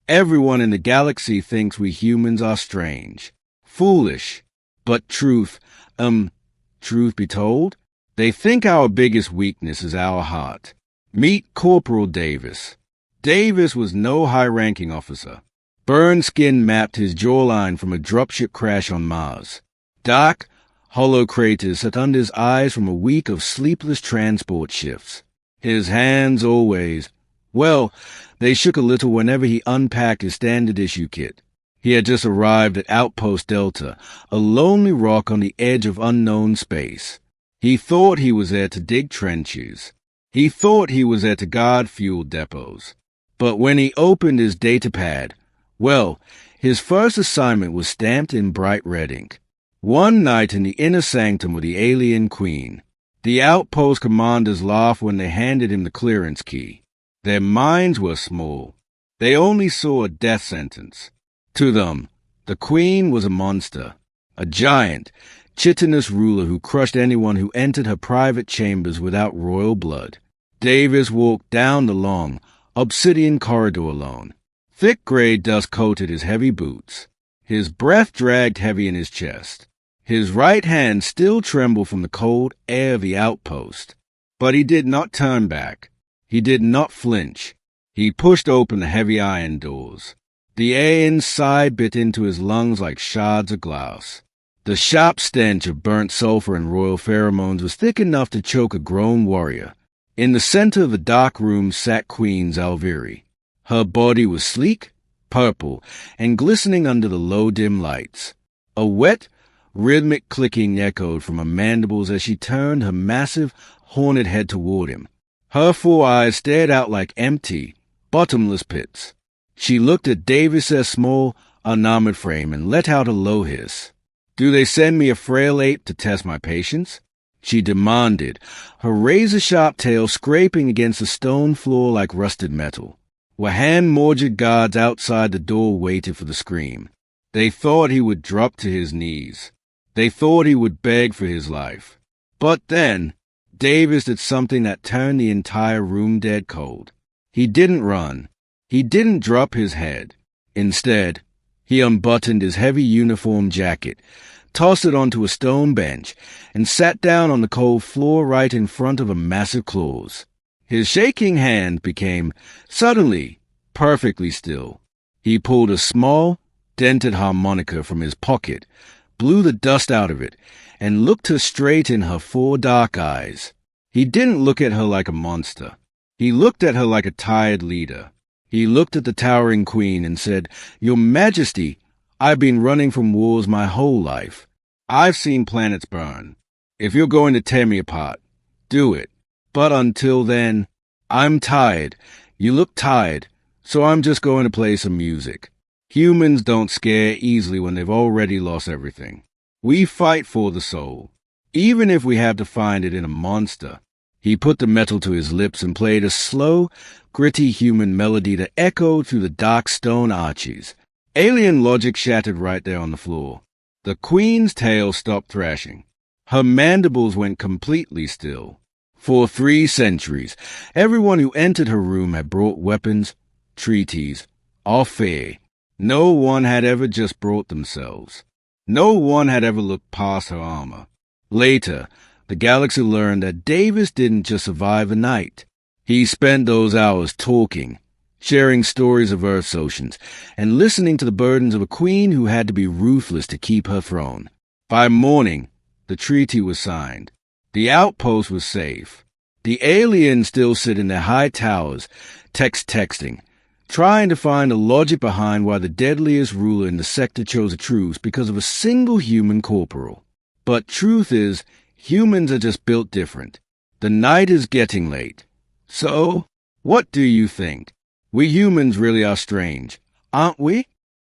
Everyone in the galaxy thinks we humans are strange, foolish, but truth be told, they think our biggest weakness is our heart. Meet Corporal Davis. Davis was no high-ranking officer. Burned skin mapped his jawline from a dropship crash on Mars. Dark, hollow craters sat under his eyes from a week of sleepless transport shifts. His hands always, well, they shook a little whenever he unpacked his standard-issue kit. He had just arrived at Outpost Delta, a lonely rock on the edge of unknown space. He thought he was there to dig trenches. He thought he was there to guard fuel depots. But when he opened his datapad, well, his first assignment was stamped in bright red ink. One night in the inner sanctum of the alien queen. The outpost commanders laughed when they handed him the clearance key. Their minds were small. They only saw a death sentence. To them, the queen was a monster, a giant, chitinous ruler who crushed anyone who entered her private chambers without royal blood. Davis walked down the long, obsidian corridor alone. Thick gray dust coated his heavy boots. His breath dragged heavy in his chest. His right hand still trembled from the cold air of the outpost. But he did not turn back. He did not flinch. He pushed open the heavy iron doors. The air inside bit into his lungs like shards of glass. The sharp stench of burnt sulfur and royal pheromones was thick enough to choke a grown warrior. In the center of the dark room sat Queen Zalviri. Her body was sleek, purple, and glistening under the low dim lights. A wet, rhythmic clicking echoed from her mandibles as she turned her massive, horned head toward him. Her 4 eyes stared out like empty, bottomless pits. She looked at Davis's small, unarmored frame and let out a low hiss. "Do they send me a frail ape to test my patience?" she demanded, her razor-sharp tail scraping against the stone floor like rusted metal. Where hand-mortared guards outside the door waited for the scream. They thought he would drop to his knees. They thought he would beg for his life. But then, Davis did something that turned the entire room dead cold. He didn't run. He didn't drop his head. Instead, he unbuttoned his heavy uniform jacket, tossed it onto a stone bench, and sat down on the cold floor right in front of a massive claws. His shaking hand became, suddenly, perfectly still. He pulled a small, dented harmonica from his pocket, blew the dust out of it, and looked her straight in her 4 dark eyes. He didn't look at her like a monster. He looked at her like a tired leader. He looked at the towering queen and said, "Your Majesty, I've been running from wars my whole life. I've seen planets burn. If you're going to tear me apart, do it. But until then, I'm tired. You look tired, so I'm just going to play some music. Humans don't scare easily when they've already lost everything. We fight for the soul, even if we have to find it in a monster." He put the metal to his lips and played a slow, gritty human melody that echoed through the dark stone arches. Alien logic shattered right there on the floor. The queen's tail stopped thrashing. Her mandibles went completely still. For 3 centuries, everyone who entered her room had brought weapons, treaties, or fear. No one had ever just brought themselves. No one had ever looked past her armor. Later, the galaxy learned that Davis didn't just survive the night. He spent those hours talking, sharing stories of Earth's oceans, and listening to the burdens of a queen who had to be ruthless to keep her throne. By morning, the treaty was signed. The outpost was safe. The aliens still sit in their high towers, texting, trying to find the logic behind why the deadliest ruler in the sector chose a truce because of a single human corporal. But truth is, humans are just built different. The night is getting late. So, what do you think? We humans really are strange, aren't we?